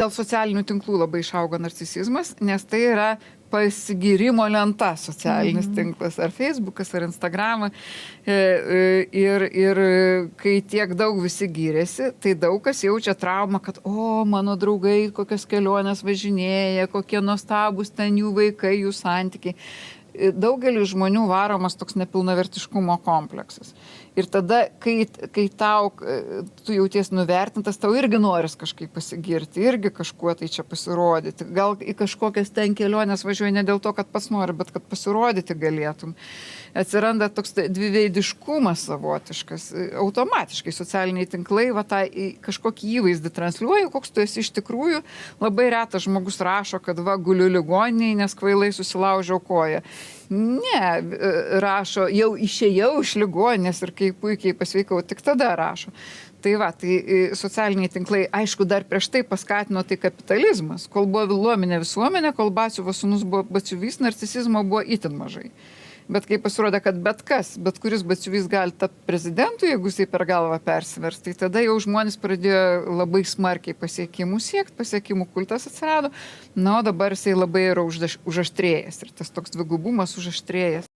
Dėl socialinių tinklų labai išaugo narcisizmas, nes tai yra pasigyrimo lenta socialinis tinklas, ar Facebookas, ar Instagramą. Ir kai tiek daug visi gyrėsi, tai daug kas jaučia traumą, kad, mano draugai kokias keliones važinėja, kokie nuostabūs ten jų vaikai, jų santykiai. Daugeliu žmonių varomas toks nepilnavertiškumo kompleksas. Ir tada, kai tu jauties nuvertintas, tau irgi noris kažkaip pasigirti, irgi kažkuo tai čia pasirodyti. Gal į kažkokias ten keliones važiuoji ne dėl to, kad pats nori, bet kad pasirodyti galėtum. Atsiranda toks dviveidiškumas savotiškas. Automatiškai socialiniai tinklai kažkokį įvaizdį transliuoja, koks tu esi iš tikrųjų. Labai retas žmogus rašo, kad guliu ligoninėj, nes kvailai susilaužiau koją. Ne, rašo, jau išėjau iš ligoninės ir kai puikiai pasveikau, tik tada rašo. Tai socialiniai tinklai, aišku, dar prieš tai paskatino tai kapitalizmas. Kol buvo luominė visuomenė, kol Batsiuvio sūnus buvo batsiuvys, narcisizmo buvo itin mažai. Bet kai pasirodė, kad bet kuris batsiuvys gali tapti prezidentu, jeigu jisai per galvą persivers, tai tada jau žmonės pradėjo labai smarkiai pasiekimų siekti, pasiekimų kultas atsirado, o dabar jisai labai yra užaštrėjęs ir tas toks dvigubumas užaštrėjęs.